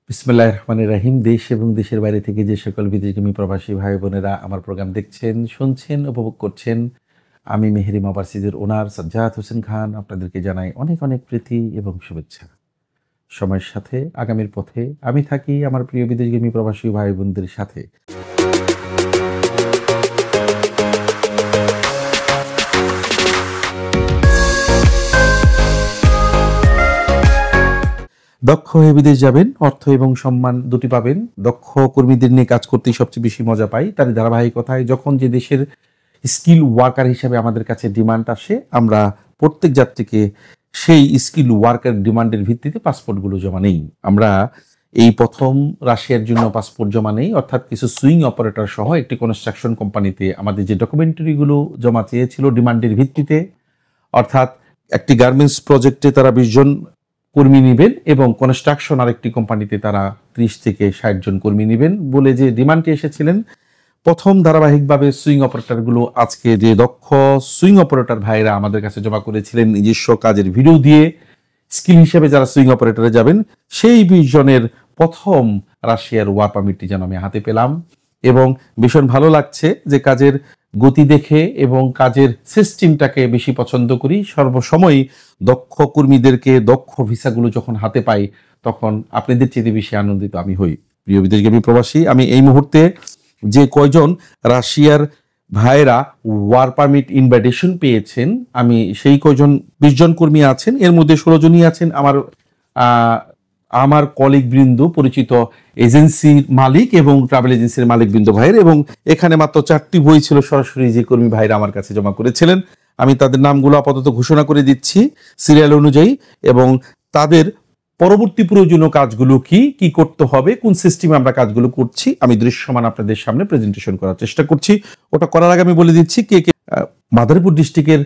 বিসমিল্লাহির রহমানির রহিম। দেশ এবং দেশের বাইরে থেকে যে সকল বিদেশগামী প্রবাসী ভাই বোনেরা আমার প্রোগ্রাম দেখছেন, শুনছেন, উপভোগ করছেন, আমি মেহেরিমা ওভারসিজের ওনার সাজ্জাদ হোসেন খান আপনাদেরকে জানাই অনেক অনেক প্রীতি এবং শুভেচ্ছা। সময়ের সাথে আগামীর পথে আমি থাকি আমার প্রিয় বিদেশগামী প্রবাসী ভাই বোনদের সাথে। দক্ষ হয়ে বিদেশ যাবেন, অর্থ এবং সম্মান দুটি পাবেন। দক্ষ কর্মীদের নিয়ে কাজ করতেই সবচেয়ে বেশি মজা পাই। তার ধারাবাহিকতায় যখন যে দেশের স্কিল ওয়ার্কার হিসাবে আমাদের কাছে ডিমান্ড আসে, আমরা প্রত্যেক যাত্রীকে সেই স্কিল ওয়ার্কার ডিমান্ডের ভিত্তিতে পাসপোর্টগুলো জমা নেই। আমরা এই প্রথম রাশিয়ার জন্য পাসপোর্ট জমা নেই, অর্থাৎ কিছু সুইং অপারেটর সহ একটি কনস্ট্রাকশন কোম্পানিতে আমাদের যে ডকুমেন্টারিগুলো জমা চেয়েছিল ডিমান্ডের ভিত্তিতে, অর্থাৎ একটি গার্মেন্টস প্রজেক্টে তারা 20 জন কর্মী নেবেন এবং কনস্ট্রাকশন আরেকটি কোম্পানিতে তারা 30 থেকে 60 জন কর্মী নেবেন বলে যে ডিমান্ডটি এসেছিলেন। প্রথম ধারাবাহিকভাবে সুইং অপারেটরগুলো আজকে যে দক্ষ সুইং অপারেটর ভাইরা আমাদের কাছে জমা করেছিলেন নিজস্ব কাজের ভিডিও দিয়ে, স্কিল হিসেবে যারা সুইং অপারেটরে যাবেন সেই 20 জনের প্রথম রাশিয়ার ওয়ার পারমিটটি যেন আমি হাতে পেলাম এবং ভীষণ ভালো লাগছে যে কাজের গতি দেখে এবং কাজের সিস্টেমটাকে বেশি পছন্দ করি। সর্বসময় দক্ষ কর্মীদেরকে দক্ষ ভিসাগুলো যখন হাতে পাই তখন আপনাদের চেয়ে বেশি আনন্দিত আমি হই। প্রিয় বিদেশগামী প্রবাসী, আমি এই মুহূর্তে যে কয়জন রাশিয়ার ভাইরা ওয়ার পারমিট ইনভাইটেশন পেয়েছেন, আমি সেই কয়জন 20 জন কর্মী আছেন, এর মধ্যে 16 জনই আছেন আমার কলিগ বৃন্দ, পরিচিত এজেন্সির মালিক এবং ট্রাভেল এজেন্সির মালিক বৃন্দ ভাইয়ের, এবং এখানে মাত্র 4টি বই ছিল সরাসরি যে কর্মী ভাইরা আমার কাছে জমা করেছিলেন। আমি তাদের নামগুলো আপাতত ঘোষণা করে দিচ্ছি সিরিয়াল অনুযায়ী এবং তাদের পরবর্তী প্রয়োজনীয় কাজগুলো কি কি করতে হবে, কোন সিস্টেমে আমরা কাজগুলো করছি আমি দৃশ্যমান আপনাদের সামনে প্রেজেন্টেশন করার চেষ্টা করছি। ওটা করার আগে আমি বলে দিচ্ছি কে কে মাদারীপুর ডিস্ট্রিক্টের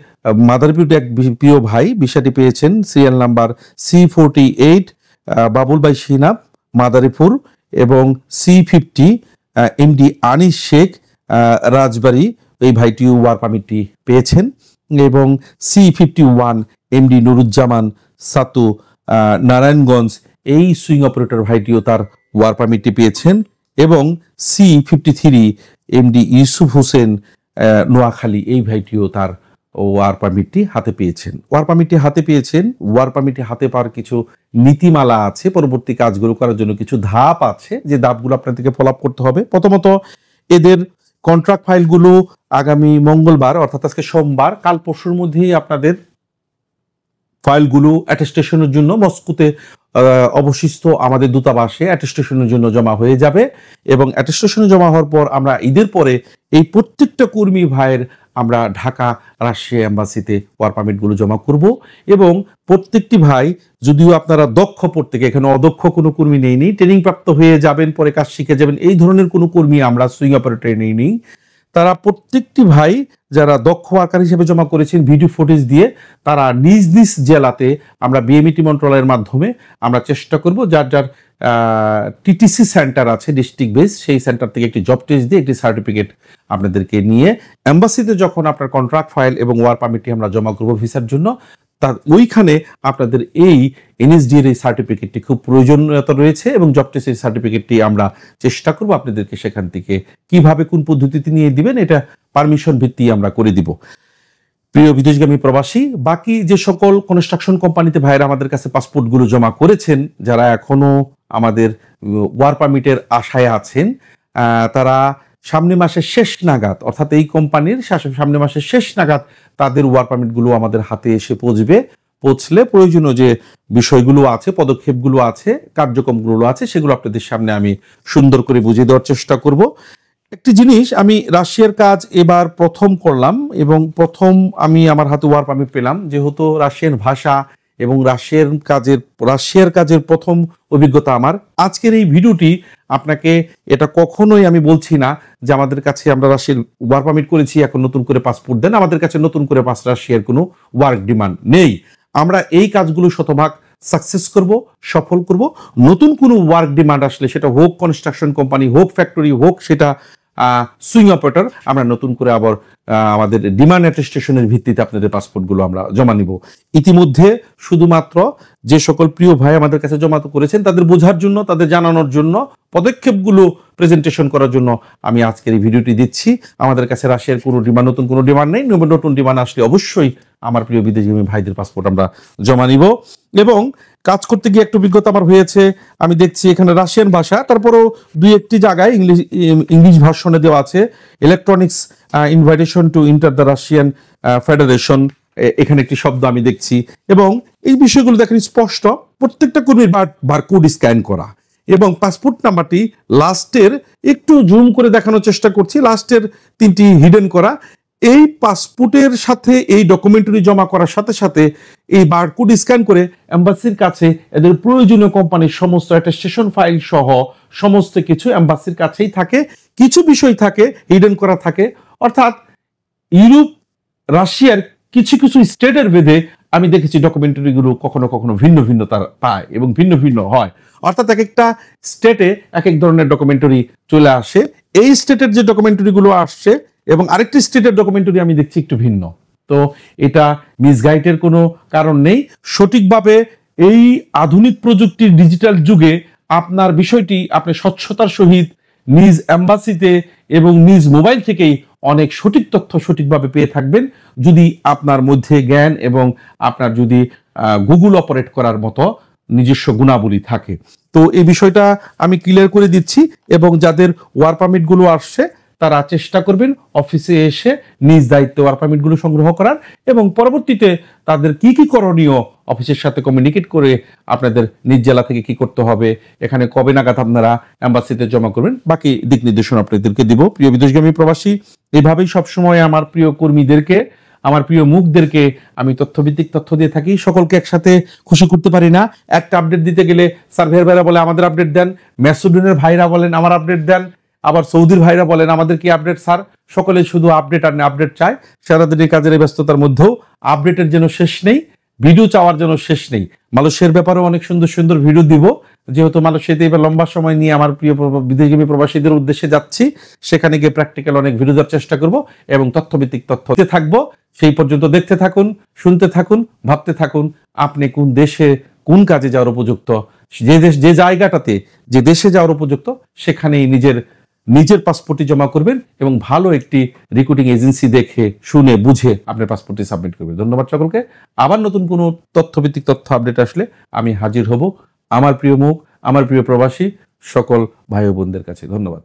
মাদারীপুর এক প্রিয় ভাই ভিসাটি পেয়েছেন, সিরিয়াল নাম্বার C48 বাবুল ভাই সিনাব মাদারীপুর, এবং C50 MD আনিস শেখ রাজবাড়ী, এই ভাইটিও ওয়ার পারমিটটি পেয়েছেন, এবং C51 MD নুরুজ্জামান সাতু নারায়ণগঞ্জ, এই সুইং অপারেটর ভাইটিও তার ওয়ার পারমিটটি পেয়েছেন, এবং C53 MD ইউসুফ হোসেন নোয়াখালী, এই ভাইটিও তার ওয়ার পারমিটটি হাতে পেয়েছেন। ওয়ার পারমিটটি হাতে পেয়েছেন। ওয়ার পারমিটটি হাতে পাওয়ার কিছু নীতিমালা আছে, পরবর্তী কাজগুলো করার জন্য কিছু ধাপ আছে যে ধাপগুলো আপনাদেরকে ফলো আপ করতে হবে। প্রথমত এদের কন্ট্রাক্ট ফাইলগুলো আগামী মঙ্গলবার অর্থাৎ আজকে সোমবার, কাল পরশুর মধ্যেই আপনাদের ফাইলগুলো অ্যাটেস্টেশনের জন্য মস্কোতে অবশিষ্ট আমাদের দূতাবাসে অ্যাটেস্টেশনের জন্য জমা হয়ে যাবে এবং অ্যাটেস্টেশনে জমা হওয়ার পর আমরা ঈদের পরে এই প্রত্যেকটা কর্মী ভাইয়ের আমরা ঢাকা রাশিয়া এম্বাসিতে ওয়ার পারমিটগুলো জমা করব। এবং প্রত্যেকটি ভাই, যদিও আপনারা দক্ষ প্রত্যেকে, এখানে অদক্ষ কোনো কর্মী নেই, ট্রেনিং প্রাপ্ত হয়ে যাবেন, পরে কাজ শিখে যাবেন, এই ধরনের কোনো কর্মী আমরা সুইং অপারেটরে নেই। তারা প্রত্যেকটি ভাই যারা দক্ষ ওয়ার্কার হিসেবে জমা করেছেন ভিডিও ফুটেজ দিয়ে, তারা নিজ নিজ জেলাতে আমরা বিএমইটি মন্ত্রণালয়ের মাধ্যমে আমরা চেষ্টা করব যার যার টিটিসি সেন্টার আছে ডিস্ট্রিক্ট বেস, সেই সেন্টার থেকে একটি জব টেস্ট দিয়ে একটি সার্টিফিকেট আপনাদেরকে নিয়ে এম্বাসিতে যখন আপনার কন্ট্রাক্ট ফাইল এবং ওয়ার পারমিটটি আমরা জমা করব ভিসার জন্য, তার ওইখানে আপনাদের এই এনএসডির এই সার্টিফিকেটটি খুব প্রয়োজনীয়তা রয়েছে এবং জব টেস্টের সার্টিফিকেটটি আমরা চেষ্টা করব আপনাদেরকে সেখান থেকে কিভাবে কোন পদ্ধতিতে নিয়ে দিবেন এটা পারমিশন ভিত্তি আমরা করে দিব। প্রিয় বিদেশগামী প্রবাসী, বাকি যে সকল কনস্ট্রাকশন কোম্পানিতে ভাইরা আমাদের কাছে পাসপোর্টগুলো জমা করেছেন, যারা এখনো আমাদের ওয়ার পারমিটের আশায় আছেন, তারা সামনে মাসের শেষ নাগাদ, অর্থাৎ এই কোম্পানির সামনে মাসের শেষ নাগাদ তাদের ওয়ার পারমিটগুলো আমাদের হাতে এসে পৌঁছলে প্রয়োজনীয় যে বিষয়গুলো আছে, পদক্ষেপগুলো আছে, কার্যক্রমগুলো আছে, সেগুলো আপনাদের সামনে আমি সুন্দর করে বুঝিয়ে দেওয়ার চেষ্টা করব। একটি জিনিস, আমি রাশিয়ার কাজ এবার প্রথম করলাম এবং প্রথম আমি আমার হাতে ওয়ার পারমিট পেলাম, যেহেতু রাশিয়ান ভাষা এবং রাশিয়ার কাজের প্রথম অভিজ্ঞতা আমার। আজকের এই ভিডিওটি আপনাকে এটা কখনোই আমি বলছি না যে আমাদের কাছে আমরা রাশিয়ার ওয়ার পারমিট করেছি এখন নতুন করে পাসপোর্ট দেন, আমাদের কাছে নতুন করে রাশিয়ার কোনো ওয়ার্ক ডিমান্ড নেই। আমরা এই কাজগুলো শতভাগ সাকসেস করব, সফল করব। নতুন কোনো ওয়ার্ক ডিমান্ড আসলে, সেটা হোক কনস্ট্রাকশন কোম্পানি, হোক ফ্যাক্টরি, হোক সেটা সুইং অপারেটর আমরা নতুন করে আবার আমাদের ডিমান্ড অ্যাটেস্টেশনের ভিত্তিতে আপনাদের পাসপোর্টগুলো আমরা জমা নিব। ইতিমধ্যে শুধুমাত্র যে সকল প্রিয় ভাই আমাদের কাছে জমা করেছেন তাদের বোঝার জন্য, তাদের জানানোর জন্য, পদক্ষেপগুলো প্রেজেন্টেশন করার জন্য আমি আজকের এই ভিডিওটি দিচ্ছি। আমাদের কাছে রাশিয়ার কোনো ডিমান্ড, নতুন কোনো ডিমান্ড নেই। নতুন ডিমান্ড আসলে অবশ্যই আমার প্রিয় বিদেশগামী ভাইদের পাসপোর্ট আমরা জমা নিব। এবং কাজ করতে গিয়ে একটু অভিজ্ঞতা আমার হয়েছে, আমি দেখছি এখানে রাশিয়ান ভাষা, তারপরেও দুই একটি জায়গায় ইংলিশ ভার্সনে দেওয়া আছে electronics invitation to enter the Russian federation, এখানে একটি শব্দ আমি দেখছি। এবং এই বিষয়গুলো দেখেন স্পষ্ট, প্রত্যেকটা কর্মীর বারকোড স্ক্যান করা এবং পাসপোর্ট নাম্বারটি লাস্টের একটু জুম করে দেখানোর চেষ্টা করছি, লাস্টের 3টি হিডেন করা। এই পাসপোর্টের সাথে এই ডকুমেন্টারি জমা করার সাথে সাথে এই বারকোড স্ক্যান করে এম্বাসির কাছে এদের প্রয়োজনীয় কোম্পানির সমস্ত অ্যাটেস্টেশন ফাইল সহ সমস্ত কিছু এম্বাসির কাছেই থাকে। কিছু বিষয় থাকে হিডেন করা থাকে, অর্থাৎ ইউরোপ রাশিয়ার কিছু কিছু স্টেটের ভেদে আমি দেখেছি ডকুমেন্টারিগুলো কখনো কখনো ভিন্ন ভিন্ন তার পায় এবং ভিন্ন ভিন্ন হয়। অর্থাৎ এক একটা স্টেটে এক এক ধরনের ডকুমেন্টারি চলে আসে। এই স্টেটের যে ডকুমেন্টারিগুলো আসছে এবং আরেকটি স্টেটের ডকুমেন্টারি আমি দেখছি একটু ভিন্ন। তো এটা মিসগাইডের কোনো কারণ নেই। সঠিকভাবে এই আধুনিক প্রযুক্তির ডিজিটাল যুগে আপনার বিষয়টি আপনি স্বচ্ছতার সহিত নিজ এম্বাসিতে এবং নিজ মোবাইল থেকেই অনেক সঠিক তথ্য সঠিকভাবে পেয়ে থাকবেন, যদি আপনার মধ্যে জ্ঞান এবং আপনার যদি গুগল অপারেট করার মতো নিজস্ব গুণাবলী থাকে। তো এই বিষয়টা আমি ক্লিয়ার করে দিচ্ছি। এবং যাদের ওয়ার পারমিটগুলো আসছে তারা চেষ্টা করবেন অফিসে এসে নিজ দায়িত্বে ওয়ার পারমিটগুলো সংগ্রহ করার, এবং পরবর্তীতে তাদের কি কি করণীয় অফিসের সাথে কমিউনিকেট করে আপনাদের নিজ জেলা থেকে কি করতে হবে, এখানে কবে নাগাদ আপনারা এম্বাসিতে জমা করবেন, বাকি দিক নির্দেশনা আপনাদেরকে দিব। প্রিয় বিদেশগামী প্রবাসী, এইভাবেই সবসময় আমার প্রিয় কর্মীদেরকে, আমার প্রিয় মুখদেরকে আমি তথ্যভিত্তিক তথ্য দিয়ে থাকি। সকলকে একসাথে খুশি করতে পারি না। একটা আপডেট দিতে গেলে সার্ভেয়ার ভাইরা বলে আমাদের আপডেট দেন, ম্যাসেডোনিয়ার ভাইরা বলেন আমার আপডেট দেন, আবার সৌদির ভাইরা বলেন আমাদের কি আপডেট স্যার। সকলে শুধু আপডেট আর আপডেট চায়। সারাদিন কাজের ব্যস্ততার মধ্যেও আপডেটের যেন শেষ নেই, ভিডিও চাওয়ার জন্য শেষ নেই। মালয়েশিয়ার ব্যাপারেও অনেক সুন্দর সুন্দর ভিডিও দিব, যেহেতু মালয়েশিয়াতে এবার লম্বা সময় নিয়ে আমার প্রিয় বিদেশগামী প্রবাসীদের উদ্দেশ্যে যাচ্ছি। সেখানে গিয়ে প্র্যাকটিক্যাল অনেক ভিডিও দেওয়ার চেষ্টা করব এবং তথ্যভিত্তিক তথ্য দিতে থাকবো। সেই পর্যন্ত দেখতে থাকুন, শুনতে থাকুন, ভাবতে থাকুন আপনি কোন দেশে কোন কাজে যাওয়ার উপযুক্ত, যে জায়গাটাতে যে দেশে যাওয়ার উপযুক্ত সেখানেই নিজের পাসপোর্টটি জমা করবেন এবং ভালো একটি রিক্রুটিং এজেন্সি দেখে শুনে বুঝে আপনার পাসপোর্টটি সাবমিট করবেন। ধন্যবাদ সকলকে। আবার নতুন কোনো তথ্যভিত্তিক তথ্য আপডেট আসলে আমি হাজির হব আমার প্রিয় মুখ, আমার প্রিয় প্রবাসী সকল ভাই ও বোনদের কাছে। ধন্যবাদ।